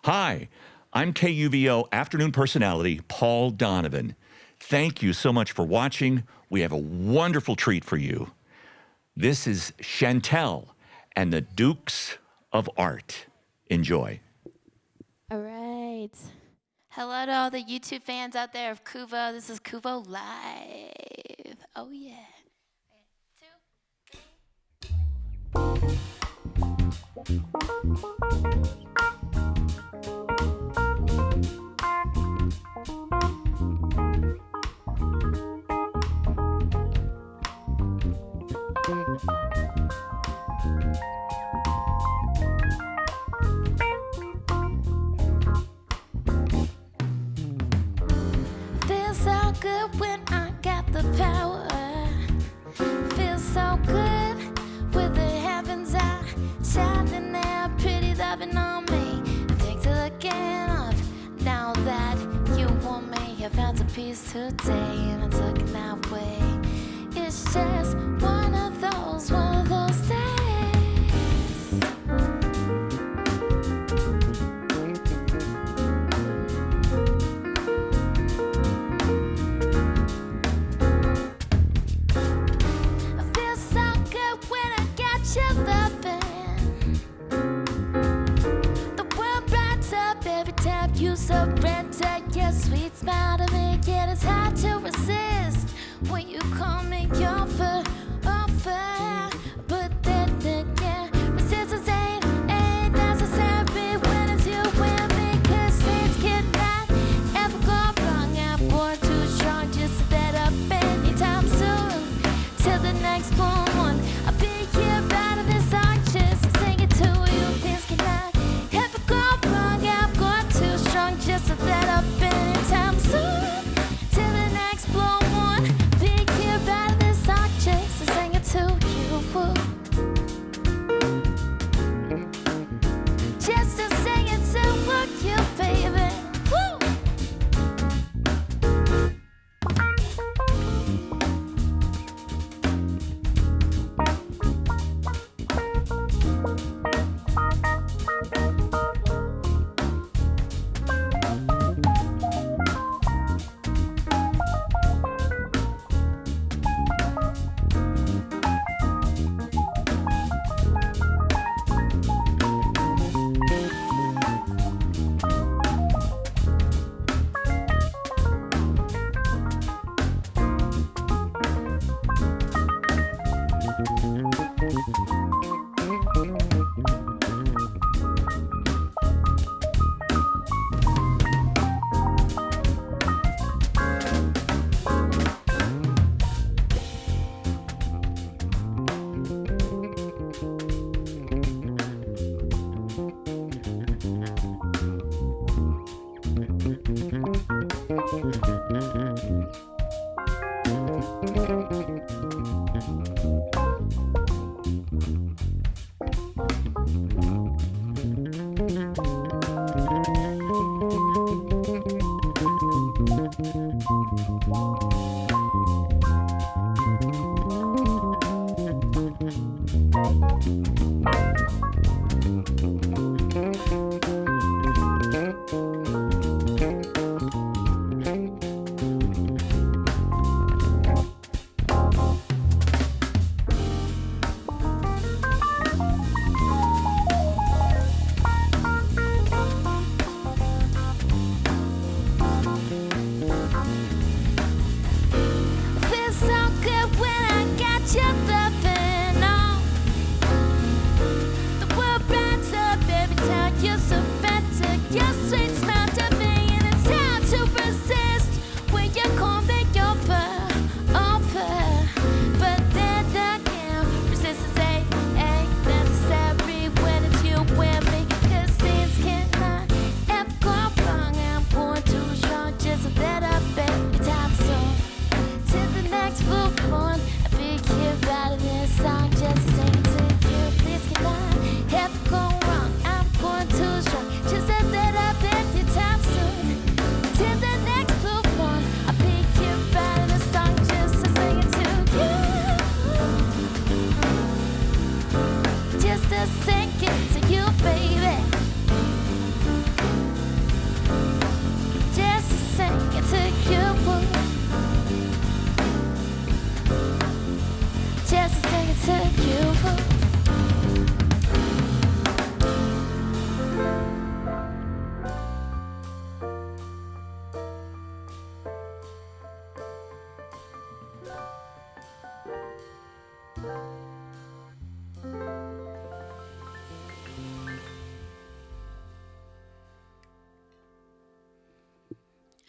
Hi, I'm KUVO afternoon personality Paul Donovan. Thank you so much for watching. We have a wonderful treat for you. This is Chantil and the Dukes of Art. Enjoy. All right. Hello to all the YouTube fans out there of KUVO. This is KUVO Live. Oh, yeah. 1, 2, 3. Feels so good when I got the power. Feels so good with the heavens out, shining there, pretty loving on me. Things are looking up now that you want me. I found some peace today and I took it that way. It's just one of those days. You surrender your sweet smile to me, yet it's hard to resist when you call me offer. But then yeah, resistance ain't necessary when it's you and me, 'cause things cannot ever go wrong. I'm born too strong just to let up anytime soon. Till the next one, I'll be here out of this song, just sing it to you. Things cannot ever go wrong. I'm going too strong just to let up anytime soon. Till the next blow one, be here out of this song, just to sing it to you.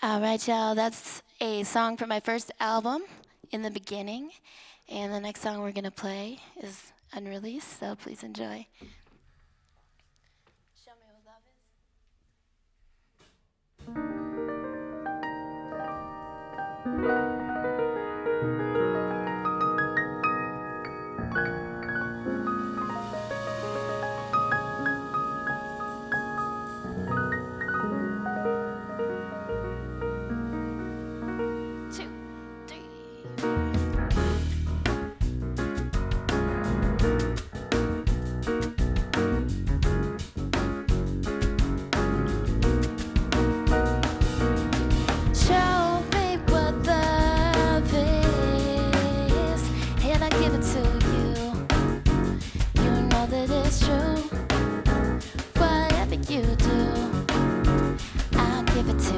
All right, y'all. That's a song from my first album, In the Beginning. And the next song we're going to play is unreleased, so please enjoy. Show me what love is. Two, three. Show me what love is, and I give it to you. You know that it's true. Whatever you do, I'll give it to you.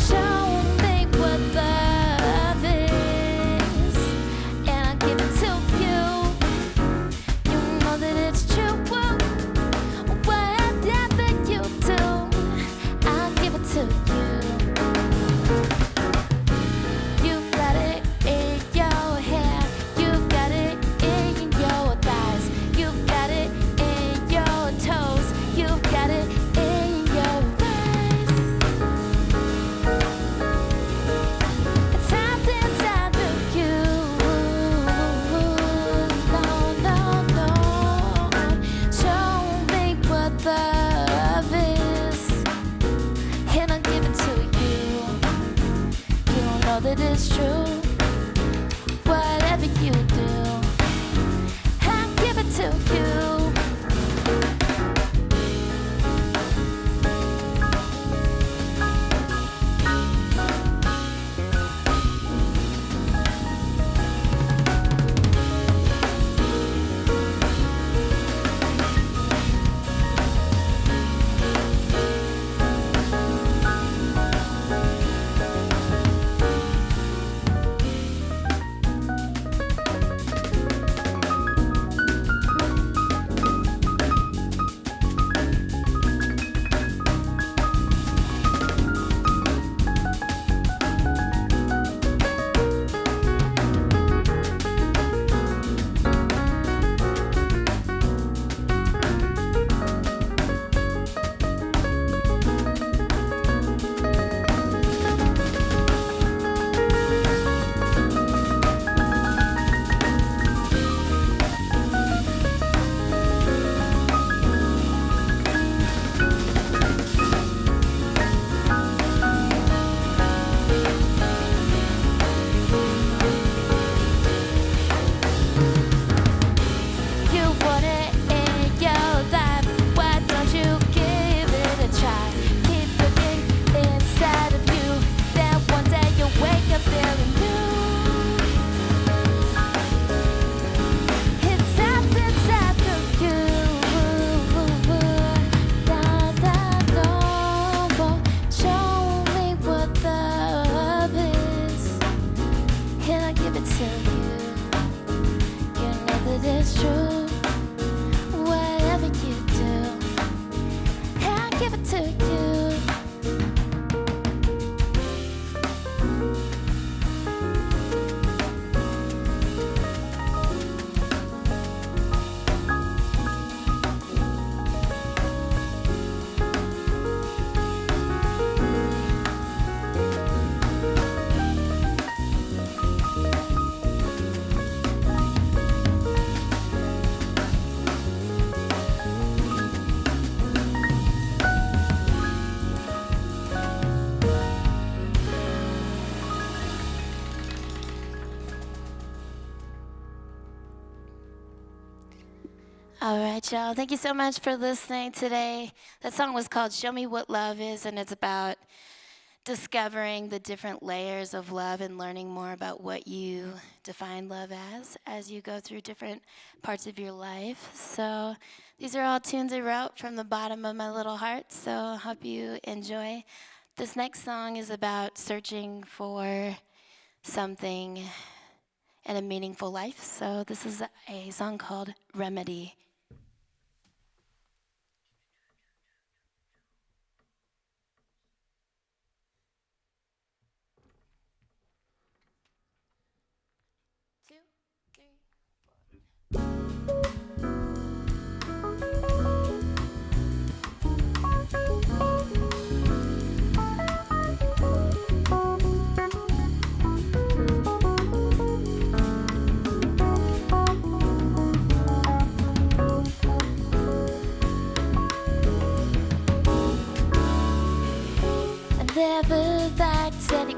Show me what love is, and I'll give it to you. You know that it's true. Whatever you do, I'll give it to you. You got it in your hair, you got it in your thighs, you got it in your toes, you got it in your eyes. It's something inside of you. No, no, no. Show me what love is, and I'll give it to you. You know that it's true. Whatever you do, I'll give it to you. You want it in your life, why don't you give it a try? Keep looking inside of you, then one day you'll wake up feeling new. It's something inside of you. Da, da, da. Show me what love is, and I'll give it to you. You know that it's true. Whatever you do, I'll give it to you. All right, y'all. Thank you so much for listening today. That song was called Show Me What Love Is, and it's about discovering the different layers of love and learning more about what you define love as you go through different parts of your life. So these are all tunes I wrote from the bottom of my little heart, so I hope you enjoy. This next song is about searching for something in a meaningful life. So this is a song called Remedy.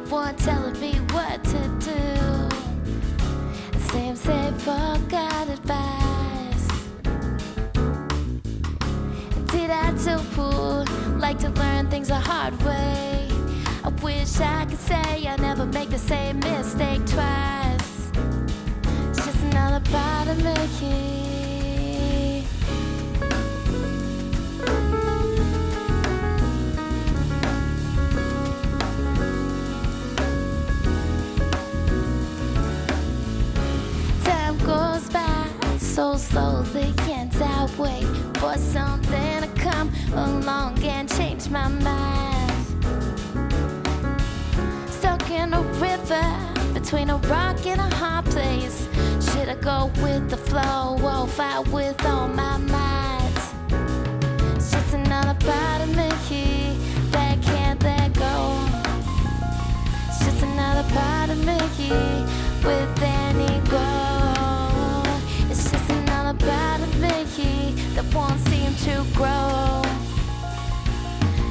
one telling me what to do. It seems they forgot advice. Did I too like to learn things the hard way? I wish I could say I never make the same mistake twice. It's just another part of me. Goes by so slowly, can't I wait for something to come along and change my mind? Stuck in a river between a rock and a hard place. Should I go with the flow or fight with all my might? It's just another part of me that can't let go. It's just another part of me with any goal. Part of me that won't seem to grow.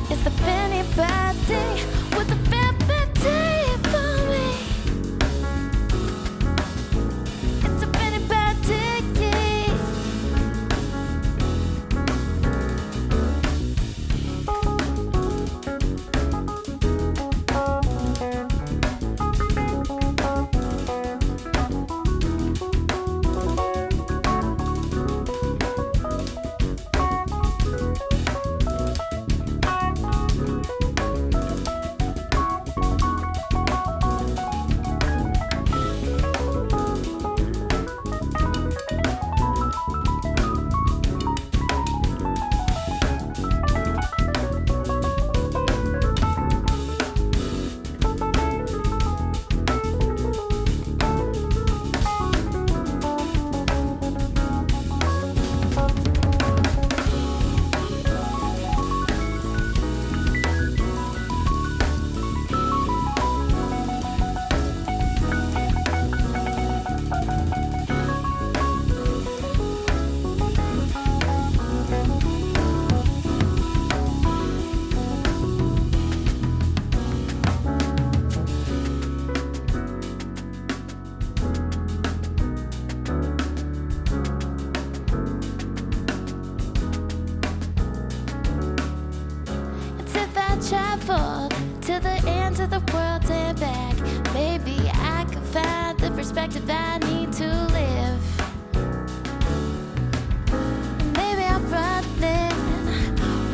It's a penny bad day with a bad day for me. It's a penny bad day. Travel to the ends of the world and back. Maybe I can find the perspective I need to live. Maybe I'm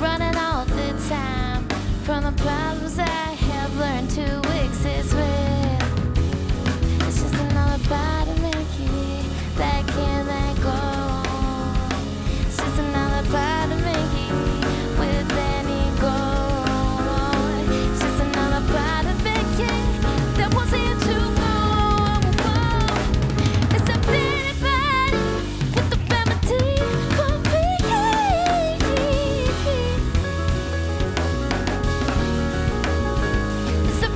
running all the time from the problems I have learned to exist with. It's just another part of me that can't let go. It's just another part of me with any goal. It's a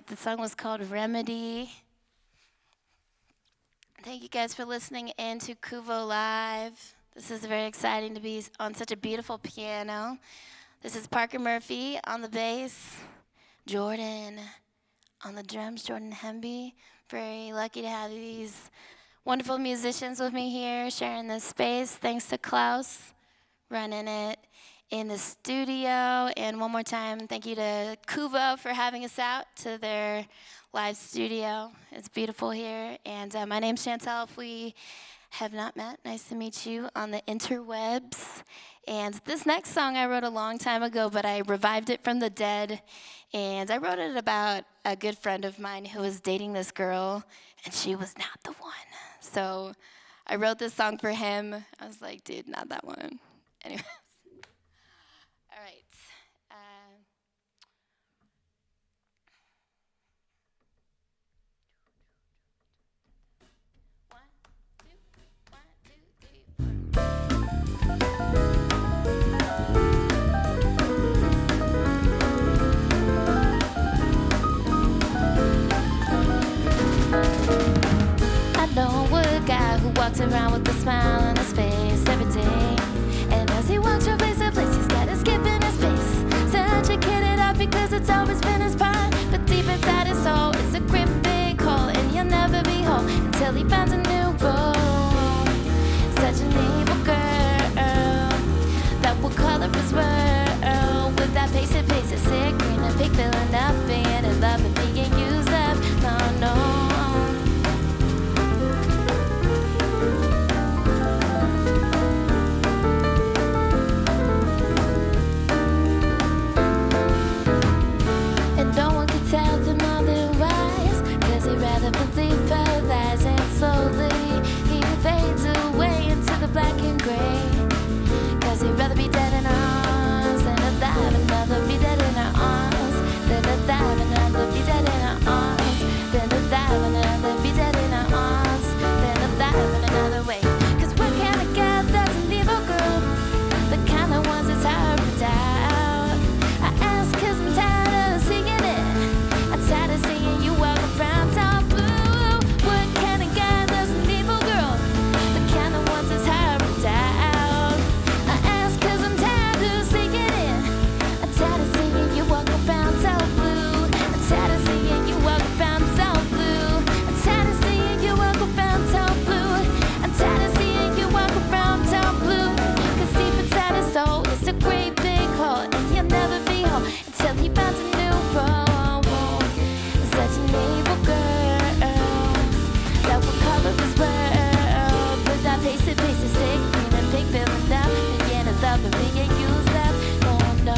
right, the song was called Remedy. Thank you guys for listening in to KUVO Live. This is very exciting to be on such a beautiful piano. This is Parker Murphy on the bass, Jordan on the drums, Jordan Hemby. Very lucky to have these wonderful musicians with me here, sharing this space. Thanks to Klaus, running it in the studio. And one more time, thank you to KUVO for having us out to their live studio. It's beautiful here. And my name's Chantil. If we have not met, nice to meet you on the interwebs. And this next song I wrote a long time ago, but I revived it from the dead. And I wrote it about a good friend of mine who was dating this girl, and she was not the one. So I wrote this song for him. I was like, dude, not that one. Anyways. All right. I know a guy who walks around with a smile on his face every day. And as he walks from place to place, he's got a skip in his face. Such a kid it up because it's always been his pride. But deep inside his soul, it's a great big hole. And he'll never be whole until he finds a new role. Such an evil girl that will color his world with that pasted pace, a sick green and pink, filling up, being in love and being used up. No, no. Tell them otherwise, cause he'd rather believe her lies. And slowly he fades away into the black and gray. Cause he'd rather be dead in our arms than alive. And rather be dead in our arms than alive. And rather be dead in our arms than alive. And rather be dead in our arms than alive in another way. Cause what kind of girl that's an evil girl? The kind that wants his heart ripped out. I ask cause I'm tired of singing it. Tired of seeing you walk around town blue. What kind of guy does an evil girl? The kind that wants his heart ripped out. I ask cause I'm tired of seeing it. I'm tired of seeing you walk around town blue. I'm tired of seeing you walk around town blue. I'm tired of seeing you walk around town blue. I'm tired of seeing you walk around town blue. Cause deep inside his soul, it's a great big hole. And he'll never be whole until he finds a new role. Such an evil girl that will cover his world with that pasted face, a sick green and pink, filling up, being in love and being used up. Oh no.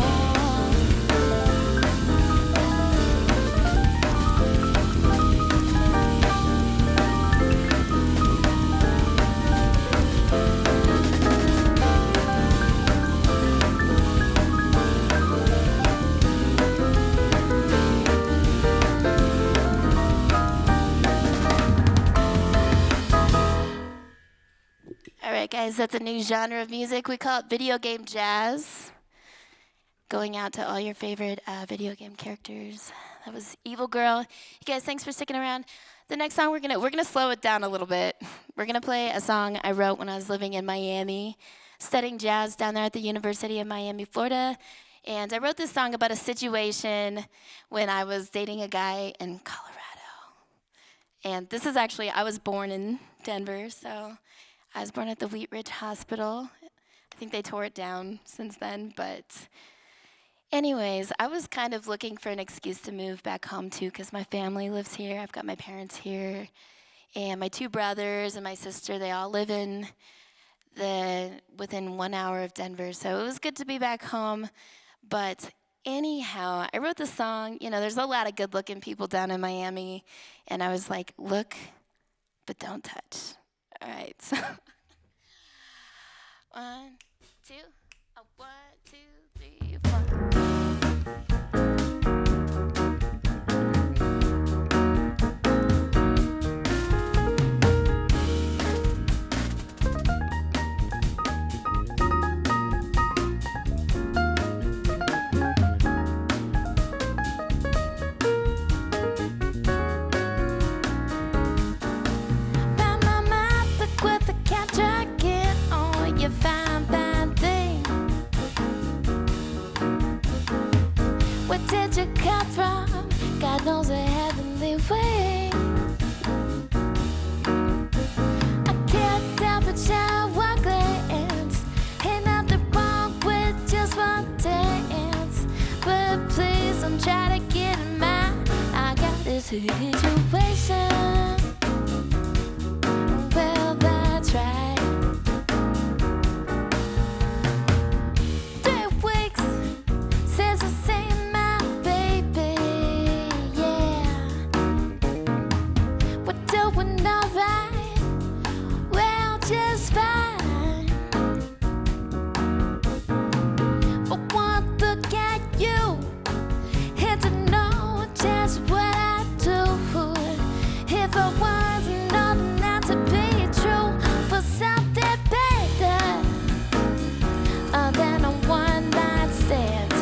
Alright guys, that's a new genre of music. We call it video game jazz. Going out to all your favorite video game characters. That was Evil Girl. You guys, thanks for sticking around. The next song, we're gonna slow it down a little bit. We're gonna play a song I wrote when I was living in Miami, studying jazz down there at the University of Miami, Florida. And I wrote this song about a situation when I was dating a guy in Colorado. And this is actually, I was born in Denver, so I was born at the Wheat Ridge Hospital. I think they tore it down since then, but anyways, I was kind of looking for an excuse to move back home too, because my family lives here. I've got my parents here, and my two brothers and my sister, they all live within 1 hour of Denver, so it was good to be back home. But anyhow, I wrote the song. You know, there's a lot of good-looking people down in Miami, and I was like, look, but don't touch. All right, so 1, 2, 1, 2, 3, 4. this situation. Well, that's right. 3 weeks since I seen my baby, yeah. We're doing alright, well, just fine. But one look at you, here to know just what I do. If I wasn't old enough to be true for something better than a one-night stand.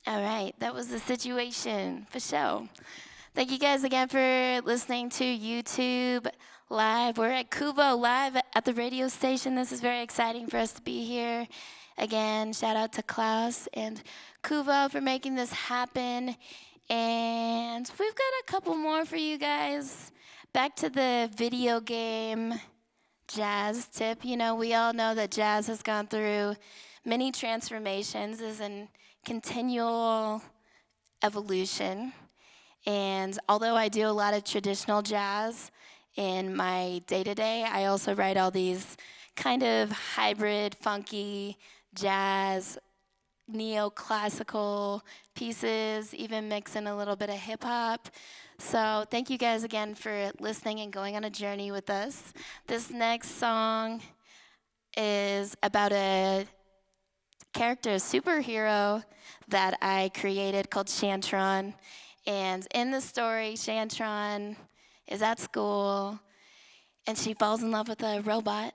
All right, that was the situation for sure. Thank you guys again for listening to YouTube Live. We're at KUVO Live at the radio station. This is very exciting for us to be here. Again, shout out to Klaus and KUVO for making this happen. And we've got a couple more for you guys. Back to the video game jazz tip. You know, we all know that jazz has gone through many transformations, is in continual evolution. And although I do a lot of traditional jazz in my day-to-day, I also write all these kind of hybrid, funky jazz, neoclassical pieces, even mix in a little bit of hip-hop. So thank you guys again for listening and going on a journey with us. This next song is about a character, a superhero that I created called Chantron. And in the story, Chantron is at school and she falls in love with a robot.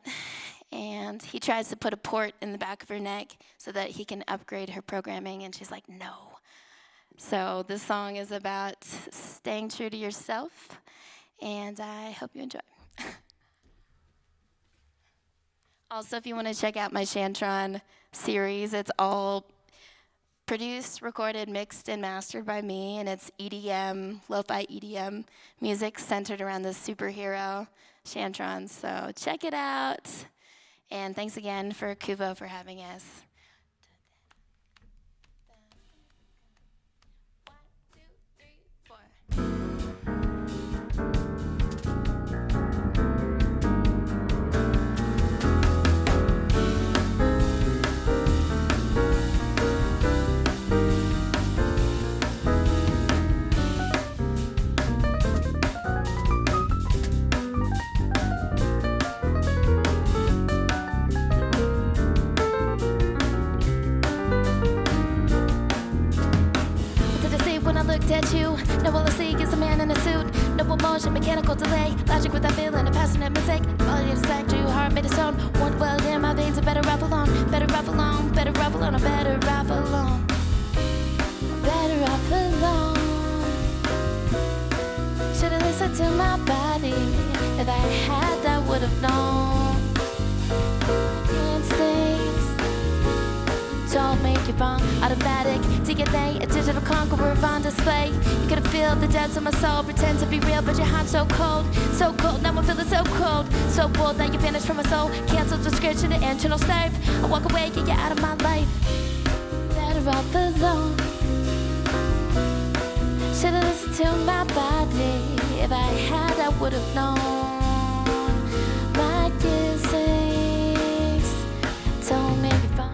And he tries to put a port in the back of her neck so that he can upgrade her programming. And she's like, no. So this song is about staying true to yourself. And I hope you enjoy. Also, if you want to check out my Chantron series, it's all produced, recorded, mixed, and mastered by me, and it's EDM, lo-fi EDM music centered around this superhero, Chantron. So check it out, and thanks again for KUVO for having us. 1, 2, 3, 4. At you, no all I see is a man in a suit. No emotion, mechanical delay. Logic without feeling, a passionate mistake. Quality to sack you, heart made its own. One well in my veins, a better off alone. Better off alone, better off alone, better off alone. Better off alone. Should've listened to my body. If I had, I would've known. Instincts don't make you wrong. Automatic DNA, a digital conqueror on display. You could've feel the depths of my soul, pretend to be real, but your heart's so cold. So cold, now I'm feeling so cold. So bold, now you vanished from my soul. Cancel subscription to internal strife. I walk away, get you out of my life. Better off alone. Should've listened to my body. If I had, I would've known. My instincts don't make it fun.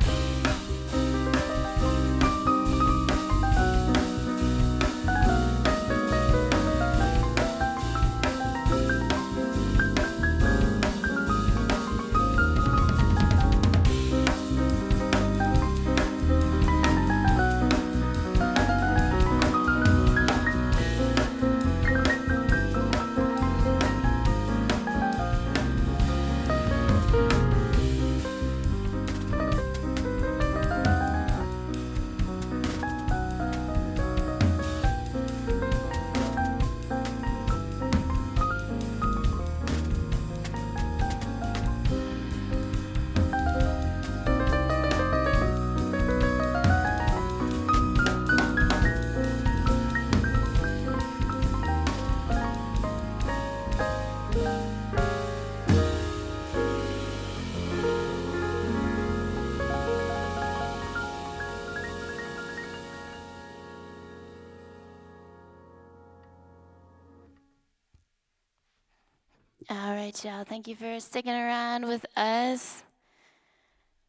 All right, y'all. Thank you for sticking around with us.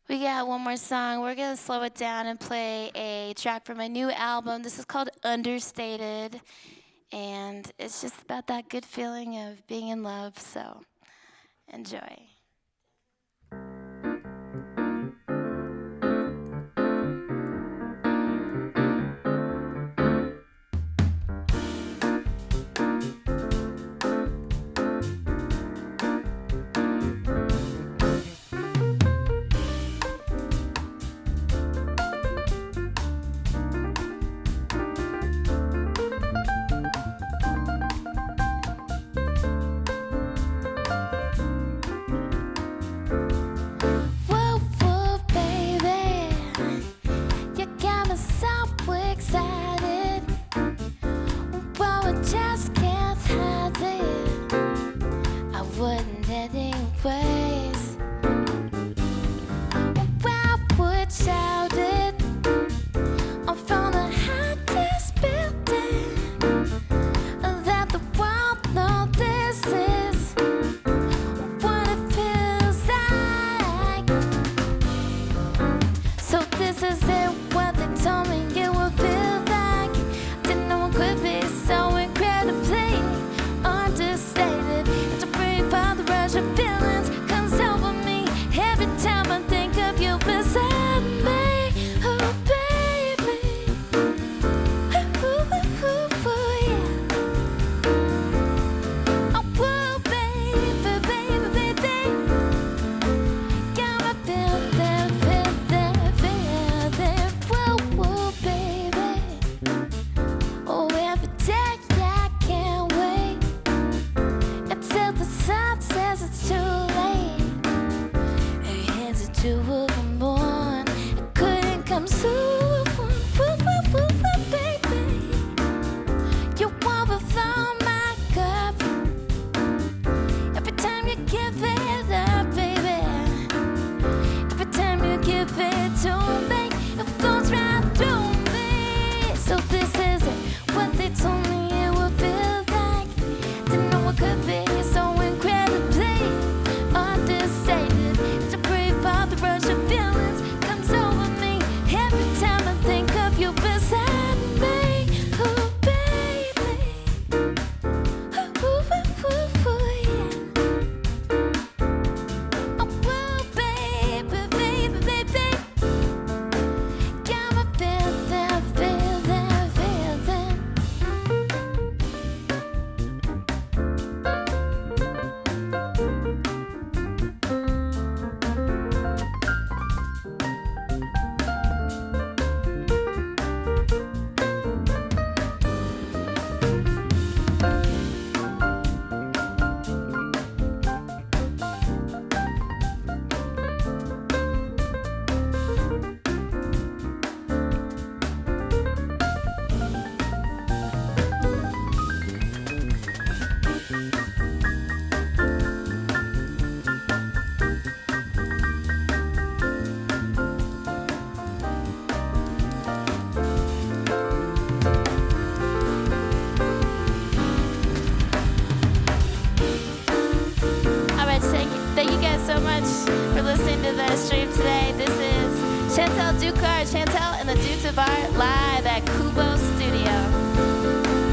We got one more song. We're going to slow it down and play a track from my new album. This is called Understated, and it's just about that good feeling of being in love, so enjoy. What they told me it would feel like. Didn't know it could be so incredibly are Chantil and the Dukes of Art live at KUVO Studio.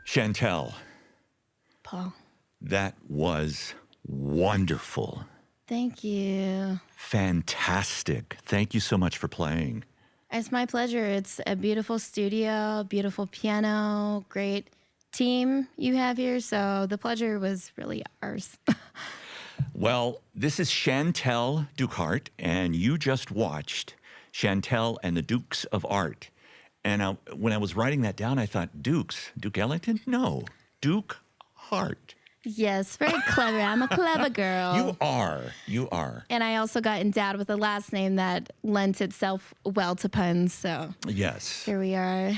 Chantil, Paul. that was wonderful. Thank you. Fantastic. Thank you so much for playing. It's my pleasure. It's a beautiful studio, beautiful piano, great team you have here. So the pleasure was really ours. Well, this is Chantil Dukehart, and you just watched Chantil and the Dukes of Art. And when I was writing that down, I thought, Dukes? Duke Ellington? No, Duke Hart. Yes, very clever. I'm a clever girl. You are. And I also got endowed with a last name that lent itself well to puns. So Yes. here we are.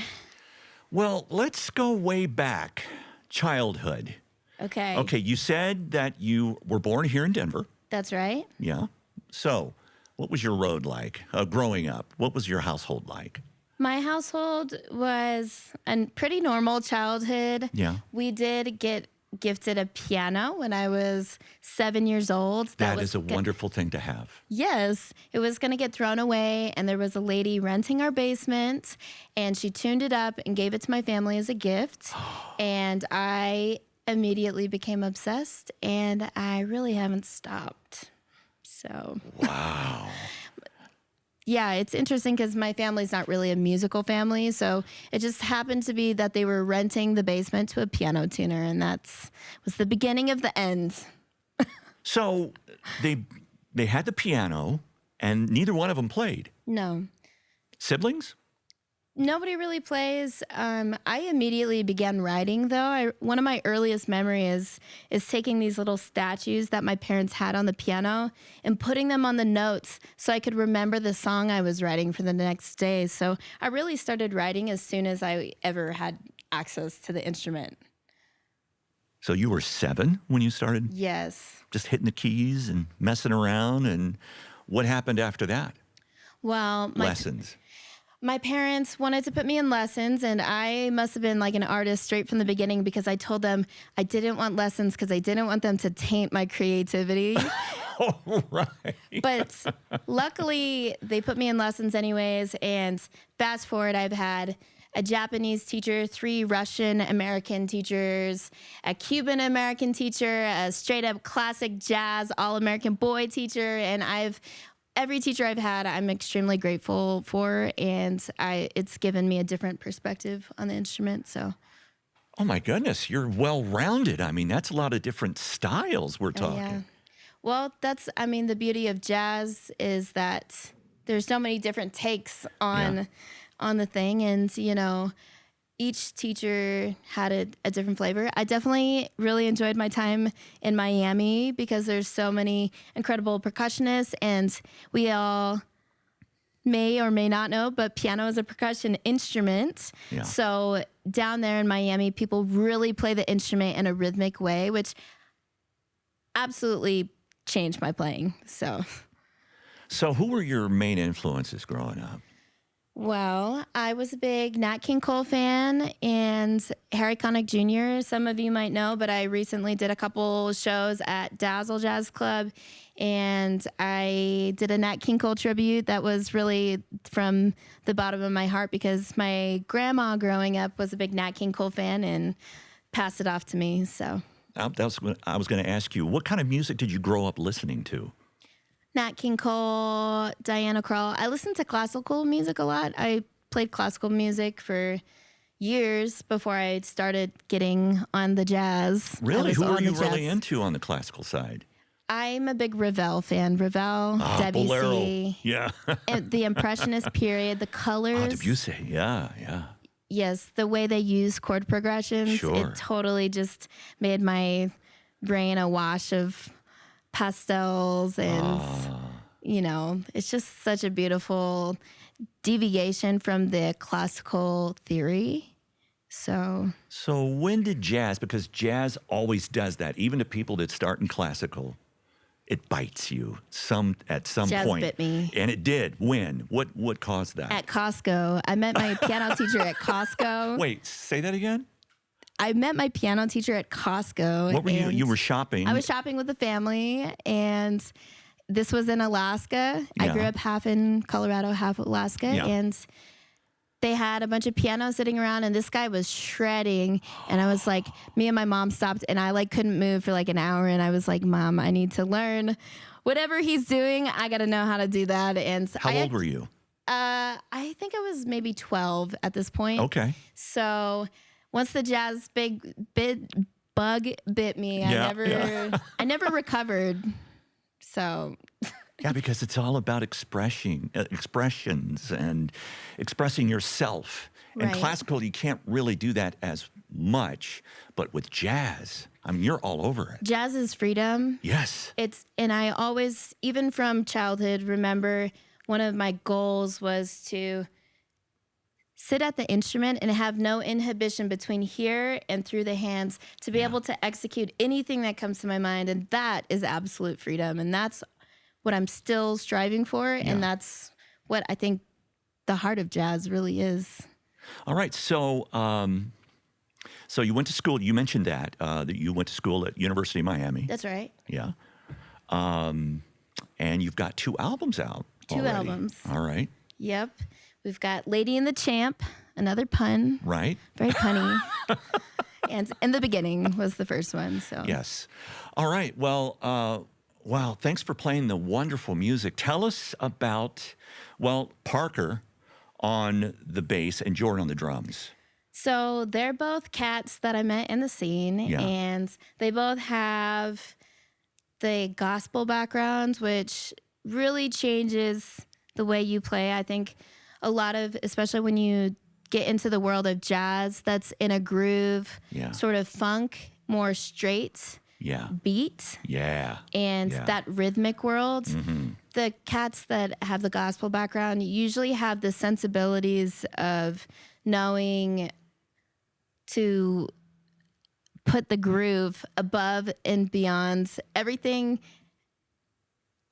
Well, let's go way back. Childhood. Okay. Okay, you said that you were born here in Denver. That's right. Yeah. So, what was your road like growing up? What was your household like? My household was a pretty normal childhood. Yeah. We did get gifted a piano when I was 7 years old. That was is a wonderful thing to have. Yes, it was going to get thrown away, and there was a lady renting our basement, and she tuned it up and gave it to my family as a gift. And I immediately became obsessed, and I really haven't stopped. So, Wow. yeah, it's interesting because my family's not really a musical family, so it just happened to be that they were renting the basement to a piano tuner, and was the beginning of the end. So, they had the piano, and neither one of them played. No. Siblings? Nobody really plays. I immediately began writing, though. One of my earliest memories is taking these little statues that my parents had on the piano and putting them on the notes so I could remember the song I was writing for the next day. So I really started writing as soon as I ever had access to the instrument. So you were 7 when you started Yes. just hitting the keys and messing around, and what happened after that? Well, Lessons. my parents wanted to put me in lessons, and I must have been like an artist straight from the beginning because I told them I didn't want lessons because I didn't want them to taint my creativity. Oh, right. But luckily, they put me in lessons anyways, and fast forward, I've had a Japanese teacher, 3 Russian American teachers, a Cuban American teacher, a straight up classic jazz all-American boy teacher, and every teacher I've had, I'm extremely grateful for, and it's given me a different perspective on the instrument. So, Oh, my goodness. You're well-rounded. I mean, that's a lot of different styles we're talking. yeah. Well, the beauty of jazz is that there's so many different takes on the thing, and each teacher had a different flavor. I definitely really enjoyed my time in Miami because there's so many incredible percussionists, and we all may or may not know, but piano is a percussion instrument. Yeah. So down there in Miami, people really play the instrument in a rhythmic way, which absolutely changed my playing. So who were your main influences growing up? Well, I was a big Nat King Cole fan and Harry Connick Jr. Some of you might know, but I recently did a couple shows at Dazzle Jazz Club, and I did a Nat King Cole tribute that was really from the bottom of my heart because my grandma growing up was a big Nat King Cole fan and passed it off to me. So I was going to ask you, what kind of music did you grow up listening to? Nat King Cole, Diana Krall. I listened to classical music a lot. I played classical music for years before I started getting on the jazz. Really? Who were you jazz. really into on the classical side? I'm a big Ravel fan. Ravel, Debussy. Bolero. Yeah. And the Impressionist period, the colors. Debussy. Yeah. Yes, the way they use chord progressions. Sure. It totally just made my brain a wash of pastels and it's just such a beautiful deviation from the classical theory. So when did jazz, because jazz always does that, even to people that start in classical, it bites you at some Jazz point. bit me. And it did. When? What caused that? At Costco. I met my piano teacher at Costco. Wait, say that again? I met my piano teacher at Costco. What were you? and You were shopping. I was shopping with the family, and this was in Alaska. I grew Yeah. up half in Colorado, half Alaska, Yeah. and they had a bunch of pianos sitting around, and this guy was shredding. And I was like, me and my mom stopped, and I like couldn't move for like an hour. And I was like, Mom, I need to learn whatever he's doing. I got to know how to do that. And How old were you? I think I was maybe 12 at this point. Okay. So once the jazz bug bit me, Yeah, I never recovered. So Yeah, because it's all about expressions and expressing yourself. And Right. classical, you can't really do that as much. But with jazz, I mean, you're all over it. jazz is freedom. Yes. And I always, even from childhood, remember one of my goals was to sit at the instrument and have no inhibition between here and through the hands to be able to execute anything that comes to my mind. And that is absolute freedom. And that's what I'm still striving for. Yeah. And that's what I think the heart of jazz really is. All right. So, so you went to school. You mentioned that you went to school at University of Miami. That's right. Yeah. And you've got 2 albums out. Two already. albums. All right. Yep. We've got Lady and the Champ, another pun, Right. very punny. And In the Beginning was the first one. So Yes. All right. Well, wow. Thanks for playing the wonderful music. Tell us about, well, Parker on the bass and Jordan on the drums. So they're both cats that I met in the scene, Yeah. and they both have the gospel backgrounds, which really changes the way you play. I think a lot of, especially when you get into the world of jazz, that's in a groove, Yeah. sort of funk, more straight Yeah. beat, Yeah. and Yeah. that rhythmic world. Mm-hmm. The cats that have the gospel background usually have the sensibilities of knowing to put the groove above and beyond. Everything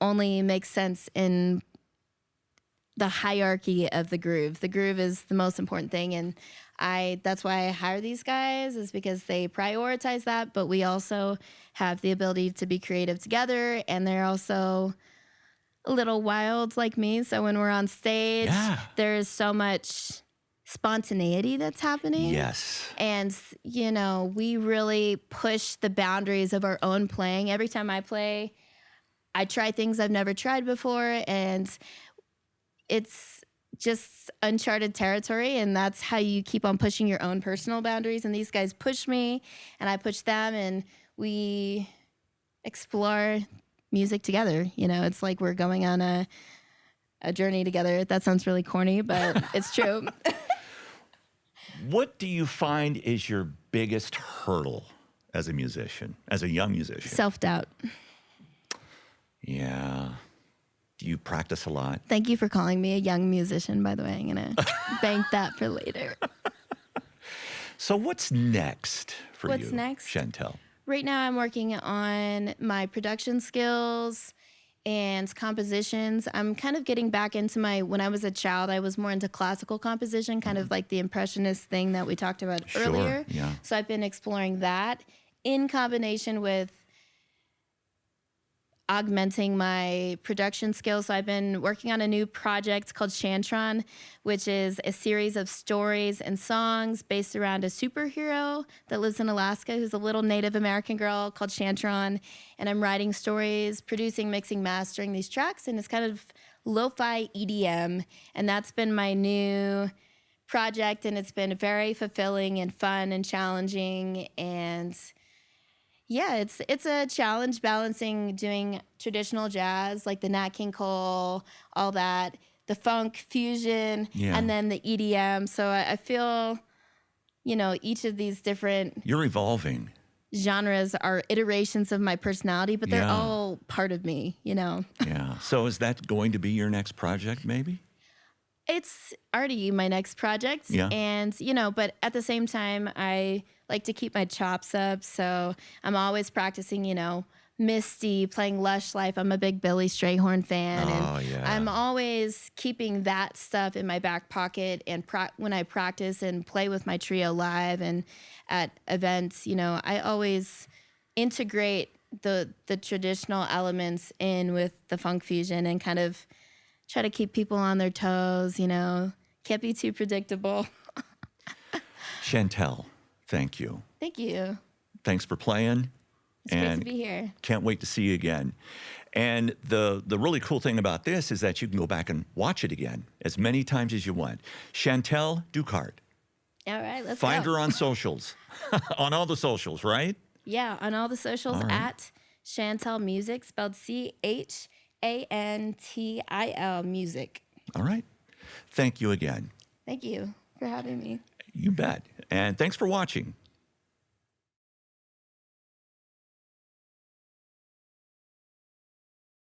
only makes sense in the hierarchy of the groove. The groove is the most important thing, and that's why I hire these guys, is because they prioritize that, but we also have the ability to be creative together, and they're also a little wild like me. So when we're on stage, Yeah. there's so much spontaneity that's happening. Yes. And, we really push the boundaries of our own playing. Every time I play, I try things I've never tried before, and it's just uncharted territory, and that's how you keep on pushing your own personal boundaries. And these guys push me, and I push them, and we explore music together. It's like we're going on a journey together. That sounds really corny, but it's true. What do you find is your biggest hurdle as a musician, as a young musician? Self-doubt. Yeah. Do you practice a lot? Thank you for calling me a young musician, by the way. I'm going to bank that for later. So what's next for you? What's next? Chantil? Right now, I'm working on my production skills and compositions. I'm kind of getting back into when I was a child, I was more into classical composition, kind of like the impressionist thing that we talked about earlier. Yeah. So I've been exploring that in combination with augmenting my production skills. So I've been working on a new project called Chantron, which is a series of stories and songs based around a superhero that lives in Alaska, who's a little Native American girl called Chantron. And I'm writing stories, producing, mixing, mastering these tracks, and it's kind of lo-fi EDM. And that's been my new project, and it's been very fulfilling and fun and challenging. And yeah, it's a challenge balancing doing traditional jazz like the Nat King Cole, all that, the funk fusion, Yeah. and then the EDM. So I feel, each of these different You're evolving. genres are iterations of my personality, but they're Yeah. all part of me, Yeah. So is that going to be your next project, maybe? It's already my next project. Yeah. And, but at the same time, I like to keep my chops up. So I'm always practicing, Misty, playing Lush Life. I'm a big Billy Strayhorn fan. Oh, And yeah. I'm always keeping that stuff in my back pocket. And when I practice and play with my trio live and at events, you know, I always integrate the traditional elements in with the funk fusion and kind of try to keep people on their toes, you know. Can't be too predictable. Chantel, thank you. Thank you. Thanks for playing. It's great to be here. Can't wait to see you again. And the really cool thing about this is that you can go back and watch it again as many times as you want. Chantel Ducart. All right, let's Find go. her on socials, on all the socials, right? Yeah, on all the socials All right. at Chantil Music, spelled Chantil Music. All right. Thank you again. Thank you for having me. You bet. And thanks for watching.